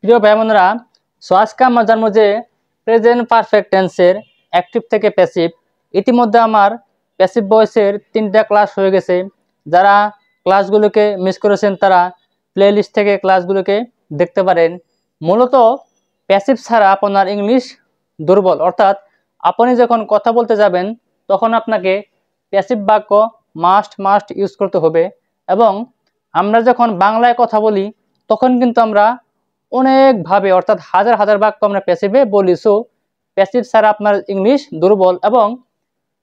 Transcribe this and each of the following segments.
প্রিয় ভাই বোনেরা, সো আজকে আমরা জানবো যে প্রেজেন্ট পারফেক্ট টেন্সের অ্যাক্টিভ থেকে প্যাসিভ। ইতিমধ্যে আমার প্যাসিভ ভয়েসের 3টা ক্লাস হয়ে গেছে। যারা ক্লাসগুলোকে মিস করেছেন তারা প্লে লিস্ট থেকে ক্লাসগুলোকে দেখতে পারেন। মূলত প্যাসিভ ছাড়া আপনার ইংলিশ দুর্বল, অর্থাৎ আপনি যখন কথা বলতে যাবেন তখন আপনাকে প্যাসিভ বাক্য মাস্ট ইউজ করতে হবে। এবং আমরা যখন বাংলায় কথা বলি তখন কিন্তু আমরা অনেকভাবে, অর্থাৎ হাজার হাজার বাক্য আমরা প্যাসিভে বলি। সো প্যাসিভ ছাড়া আপনার ইংলিশ দুর্বল, এবং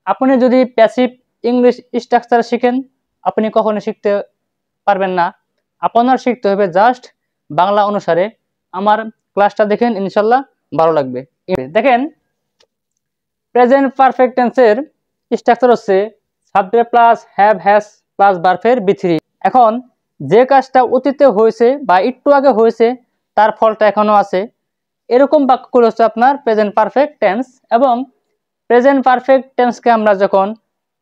আপনি যদি প্যাসিভ ইংলিশ স্ট্রাকচার শিখেন আপনি কখনো শিখতে পারবেন না। আপনার শিখতে হবে জাস্ট বাংলা অনুসারে। আমার ক্লাসটা দেখেন, ইনশাল্লাহ ভালো লাগবে। দেখেন, প্রেজেন্ট পারফেক্ট টেন্সের স্ট্রাকচার হচ্ছে subject plus have has plus ভার্বের বি3। এখন যে কাজটা অতীতে হয়েছে বা একটু আগে হয়েছে তার ফলটা এখনো আছে, এরকম বাক্যগুলো হচ্ছে আপনার প্রেজেন্ট পারফেক্ট টেন্স। এবং প্রেজেন্ট পারফেক্ট টেন্সকে আমরা যখন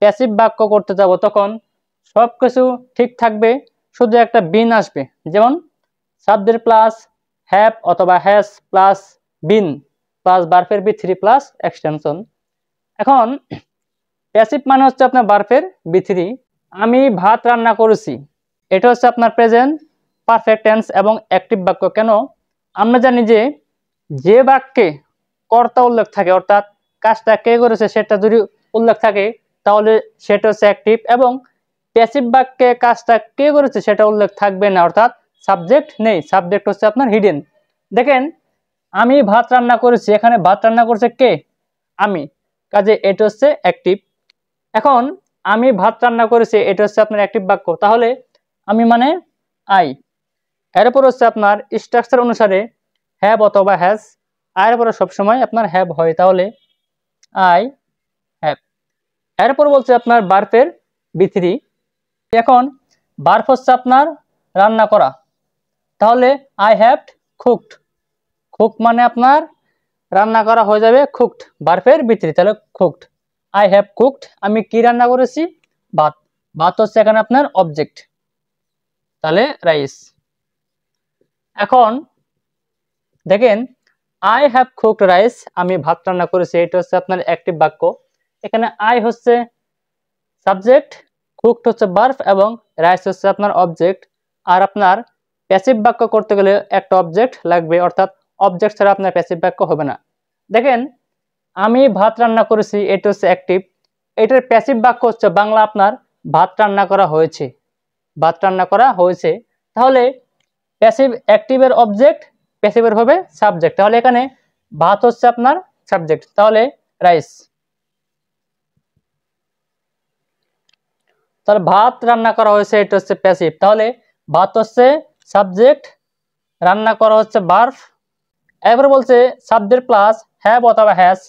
প্যাসিভ বাক্য করতে যাব তখন সব কিছু ঠিক থাকবে, শুধু একটা বিন আসবে। যেমন সাবজেক্ট প্লাস হ্যাভ অথবা হ্যাজ প্লাস বিন প্লাস ভার্বের বি3 প্লাস এক্সটেনশন। এখন প্যাসিভ মানে হচ্ছে আপনার ভার্বের বি3। আমি ভাত রান্না করেছি, এটা হচ্ছে আপনার প্রেজেন্ট পারফেক্ট টেন্স এবং অ্যাক্টিভ বাক্য। কেন? আমরা জানি যে বাক্যে কর্তা উল্লেখ থাকে, অর্থাৎ কাজটা কে করেছে সেটা যদি উল্লেখ থাকে তাহলে সেটা হচ্ছে অ্যাক্টিভ, এবং প্যাসিভ বাক্যে কাজটা কে করেছে সেটা উল্লেখ থাকবে না, অর্থাৎ সাবজেক্ট নেই, সাবজেক্ট হচ্ছে আপনার হিডেন। দেখেন, আমি ভাত রান্না করেছি, এখানে ভাত রান্না করছে কে? আমি, কাজে এটা হচ্ছে অ্যাক্টিভ। এখন আমি ভাত রান্না করেছি, এটা হচ্ছে আপনার অ্যাক্টিভ বাক্য, তাহলে আমি মানে আই। এরপর হচ্ছে আপনার স্ট্রাকচার অনুসারে হ্যাভ অথবা হ্যাজ, আয়ের পরে সবসময় আপনার হ্যাভ হয়, তাহলে আই হ্যাভ। এরপর বলছে আপনার ভার্বের বি3। এখন ভার্ব হচ্ছে আপনার রান্না করা, তাহলে আই হ্যাভ কুকড। কুক মানে আপনার রান্না করা হয়ে যাবে কুকড, ভার্বের বি3, তাহলে কুকড। আই হ্যাভ কুকড, আমি কি রান্না করেছি? ভাত। ভাত হচ্ছে এখানে আপনার অবজেক্ট, তাহলে রাইস। এখন দেখেন, আই হ্যাভ কুকড রাইস, আমি ভাত রান্না করেছি, এটা হচ্ছে আপনার অ্যাক্টিভ বাক্য। এখানে আই হচ্ছে সাবজেক্ট, কুকড হচ্ছে ভার্ব এবং রাইস হচ্ছে আপনার অবজেক্ট। আর আপনার প্যাসিভ বাক্য করতে গেলে একটা অবজেক্ট লাগবে, অর্থাৎ অবজেক্ট ছাড়া আপনার প্যাসিভ বাক্য হবে না। দেখেন, আমি ভাত রান্না করেছি, এটা হচ্ছে অ্যাক্টিভ। এটার প্যাসিভ বাক্য হচ্ছে বাংলা আপনার ভাত রান্না করা হয়েছে, ভাত রান্না করা হয়েছে। তাহলে প্যাসিভ অ্যাক্টিভের অবজেক্ট, প্যাসিভের হবে সাবজেক্ট, তাহলে এখানে ভাত হচ্ছে আপনার সাবজেক্ট, তাহলে রাইস। তাহলে ভাত রান্না করা হয়েছে, এটা হচ্ছে প্যাসিভ, তাহলে ভাত হচ্ছে সাবজেক্ট, রান্না করা হচ্ছে ভার্ব। এবার বলছে সাবজেক্ট প্লাস হ্যাভ অথবা হ্যাজ।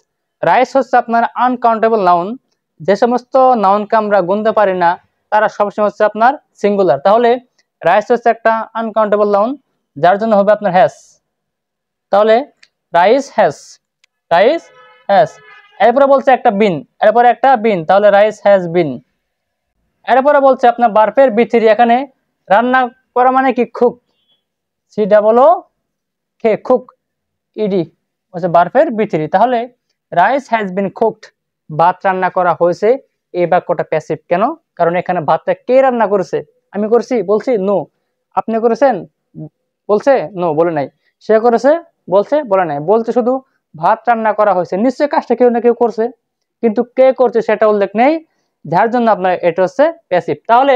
রাইস হচ্ছে আপনার আনকাউন্টেবল নাউন, যে সমস্ত নাউনকে আমরা গুনতে পারি না তারা সবসময় হচ্ছে আপনার সিঙ্গুলার, তাহলে রাইস হচ্ছে একটা আনকাউন্টেবল নাউন, যার জন্য হবে আপনার হ্যাজ, তাহলে রাইস হ্যাজ, রাইস হ্যাজ। এরপরে বলছে একটা বিন, এরপরে একটা বিন, তাহলে রাইস হ্যাজ বিন। এরপরে বলছে আপনার ভার্বের বি3, এখানে রান্না করা মানে কি? কুক, সি ডাবল ও কে, কুক, ইডি হচ্ছে ভার্বের বি3, তাহলে রাইস হ্যাজ বিন কুকড, ভাত রান্না করা হয়েছে। এই বাক্যটা প্যাসিভ কেন? কারণ এখানে ভাতটা কে রান্না করেছে? আমি করেছি বলছি নো। আপনি করেছেন বলছে নো, বলে নাই। সে করেছে বলছে, বলে নাই। বলছে শুধু ভাত রান্না করা হয়েছে, নিশ্চয়ই কাজটা কেউ না কেউ করছে, কিন্তু কে করছে সেটা উল্লেখ নেই, যার জন্য আপনার এটা হচ্ছে প্যাসিভ। তাহলে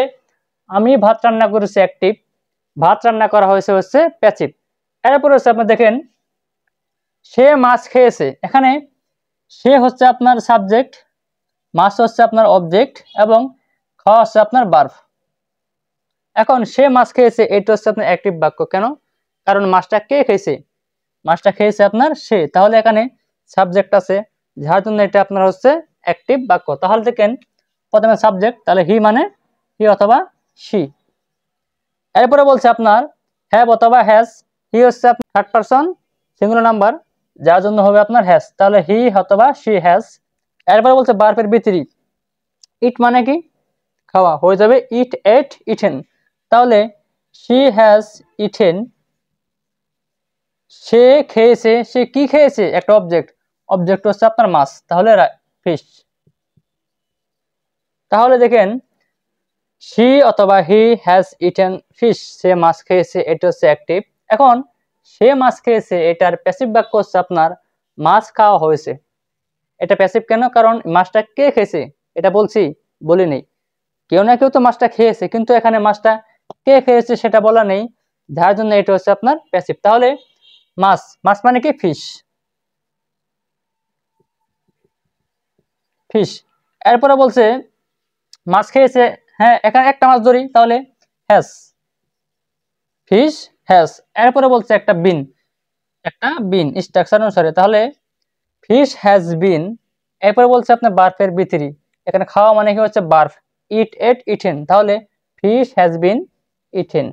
আমি ভাত রান্না করেছি অ্যাক্টিভ, ভাত রান্না করা হয়েছে হচ্ছে প্যাসিভ। এরপর হচ্ছে আপনার দেখেন, সে মাছ খেয়েছে, এখানে সে হচ্ছে আপনার সাবজেক্ট, মাছ হচ্ছে আপনার অবজেক্ট এবং খাওয়া হচ্ছে আপনার ভার্ব। এখন সে মাছ খেয়েছে, এটা হচ্ছে আপনার অ্যাক্টিভ বাক্য। কেন? কারণ মাছটা কে খেয়েছে? মাছটা খেয়েছে আপনার সে, তাহলে এখানে সাবজেক্ট আছে, যার জন্য এটা আপনার হচ্ছে অ্যাক্টিভ বাক্য। তাহলে দেখেন, প্রথমে সাবজেক্ট, তাহলে হি মানে হি অথবা সি। এরপরে বলছে আপনার হ্যাভ অথবা হ্যাজ, হি হচ্ছে আপনার থার্ড পারসন সিঙ্গুলার নাম্বার, যার জন্য হবে আপনার হ্যাজ, তাহলে হি অথবা সি হ্যাজ। এরপরে বলছে ভার্বের বি3, ইট মানে কি? খাওয়া, হয়ে যাবে ইট, এট, ইটেন, তাহলে শি হ্যাজ ইটেন, সে খেয়েছে, সে কি খেয়েছে? একটা অবজেক্ট, অবজেক্ট হচ্ছে আপনার মাছ, তাহলে ফিশ। তাহলে দেখেন she অথবা he has eaten fish, সে মাছ খেয়েছে, এটা হচ্ছে অ্যাক্টিভ। এখন সে মাছ খেয়েছে, এটার প্যাসিভ বাক্য হচ্ছে আপনার মাছ খাওয়া হয়েছে। এটা প্যাসিভ কেন? কারণ মাছটা কে খেয়েছে এটা বলছি, বলি নেই। কেউ না কেউ তো মাছটা খেয়েছে, কিন্তু এখানে মাছটা কে খেয়েছে সেটা বলা নেই, যার জন্য এটা হচ্ছে আপনার প্যাসিভ। তাহলে মাছ, মাছ মানে কি? Fish, fish. এরপরে বলছে মাছ খেয়েছে, হ্যাঁ এখানে একটা মাছ ধরি, তাহলে হ্যাজ, ফিশ হ্যাজ। এরপরে বলছে একটা বিন, একটা বিন স্ট্রাকচার অনুসারে, তাহলে ফিশ হ্যাজ বিন। এরপরে বলছে আপনার বার্ফের ভিতরি, এখানে খাওয়া মানে কি হচ্ছে বার্ফ, ইট এট ইটেন, তাহলে ফিশ হ্যাজ বিন ইটেন,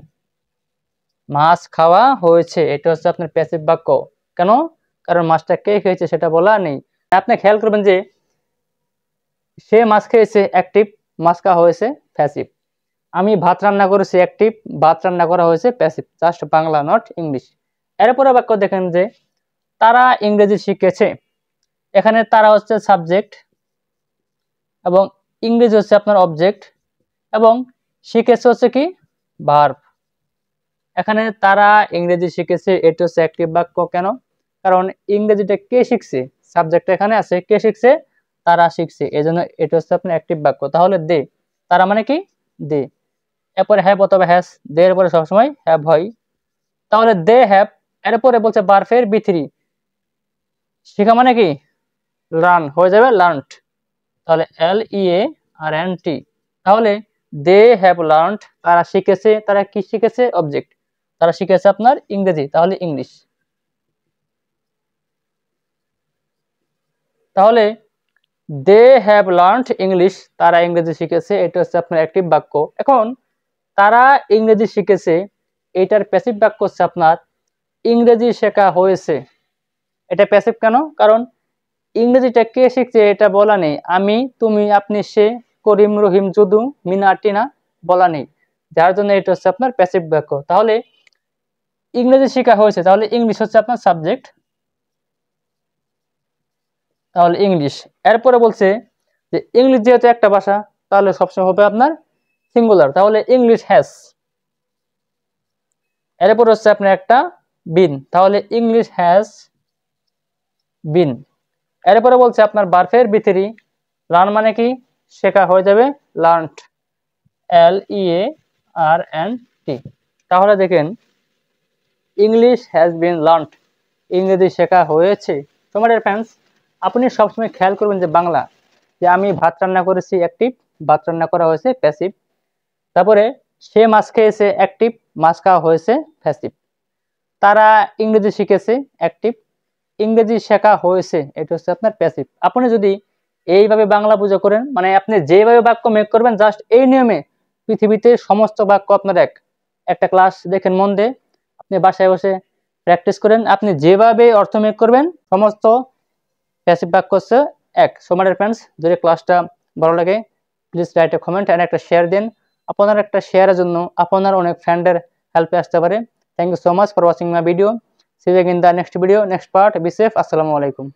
মাছ খাওয়া হয়েছে, এটা হচ্ছে আপনার প্যাসিভ বাক্য। কেন? কারণ মাছটা কে খেয়েছে সেটা বলা নেই। আপনি খেয়াল করবেন যে সে মাছ খেয়েছে অ্যাক্টিভ, মাছ খাওয়া হয়েছে প্যাসিভ। আমি ভাত রান্না করেছি অ্যাক্টিভ, ভাত রান্না করা হয়েছে passive, just Bangla not English. এরপরে বাক্য দেখেন যে তারা ইংরেজি শিখেছে, এখানে তারা হচ্ছে সাবজেক্ট এবং ইংরেজি হচ্ছে আপনার অবজেক্ট এবং শিখেছে হচ্ছে কি ভার্ব। এখানে তারা ইংরেজি শিখেছে, এটা হচ্ছে অ্যাক্টিভ বাক্য। কেন? কারণ ইংরেজিটা কে শিখছে, সাবজেক্ট এখানে আছে, কে শিখছে? তারা শিখছে, এজন্য এটা হচ্ছে আপনার অ্যাক্টিভ বাক্য। তাহলে দে, তারা মানে কি? দে। এরপরে হ্যাভ অথবা হ্যাজ, দে এর পরে সবসময় হ্যাভ হয়, তাহলে দে হ্যাভ। এরপরে বলছে বার্ফের ভিতরি, শিখা মানে কি? লার্ন, হয়ে যাবে লার্নড, তাহলে LEARNT। তাহলে দে হ্যাভ লার্নড, তারা শিখেছে, তারা কি শিখেছে? অবজেক্ট, তারা শিখেছে আপনার ইংরেজি, তাহলে ইংলিশ। তাহলে দে হ্যাভ লার্নড ইংলিশ, তারা ইংরেজি শিখেছে, এটা হচ্ছে আপনার অ্যাক্টিভ বাক্য। এখন তারা ইংরেজি শিখেছে, এটার প্যাসিভ বাক্য হচ্ছে আপনার ইংরেজি শেখা হয়েছে। এটা প্যাসিভ কেন? কারণ ইংরেজিটা কে শিখছে এটা বলা নেই, আমি, তুমি, আপনি, সে, করিম, রহিম, যদু, মিনা, টিনা বলা নেই, যার জন্য এটা হচ্ছে আপনার প্যাসিভ বাক্য। তাহলে ইংরেজি শেখা হয়েছে, তাহলে ইংলিশ হচ্ছে আপনার সাবজেক্ট, তাহলে ইংলিশ। এরপরে বলছে যে ইংলিশ যেহেতু একটা ভাষা, তাহলে সবসময় হবে আপনার সিঙ্গুলার, তাহলে ইংলিশ হ্যাজ। এরপর হচ্ছে আপনার একটা বিন, তাহলে ইংলিশ হ্যাজ বিন। এরপরে বলছে আপনার বার্ফের ভিতরি, লার্ন মানে কি? শেখা, হয়ে যাবে লার্নড, LEARNT। তাহলে দেখেন ইংলিশ হ্যাজ বিন লার্নড, ইংরেজি শেখা হয়েছে। তোমার ফ্রেন্ডস, আপনি সবসময় খেয়াল করবেন যে বাংলা, যে আমি ভাত রান্না করেছি অ্যাক্টিভ, ভাত রান্না করা হয়েছে প্যাসিভ। তারপরে সে মাছ খেয়েছে অ্যাক্টিভ, মাছ খাওয়া হয়েছে প্যাসিভ। তারা ইংরেজি শিখেছে অ্যাক্টিভ, ইংরেজি শেখা হয়েছে, এটা হচ্ছে আপনার প্যাসিভ। আপনি যদি এইভাবে বাংলা বুঝে করেন, মানে আপনি যেভাবে বাক্য মেক করবেন, জাস্ট এই নিয়মে পৃথিবীতে সমস্ত বাক্য আপনার একটা ক্লাস দেখেন মন দিয়ে, আপনি বাসায় বসে প্র্যাকটিস করেন, আপনি যেভাবে অর্থ মেক করবেন সমস্ত প্যাসিভ বাক্য হচ্ছে এক। সো মাই ডিয়ার ফ্রেন্ডস, যদি ক্লাসটা ভালো লাগে please write a comment and একটা শেয়ার দিন। আপনার একটা শেয়ারের জন্য আপনার অনেক ফ্রেন্ডের হেল্পে আসতে পারে। Thank you so much for watching my video. See you again in the next video, next part. Be safe. Assalamu alaikum.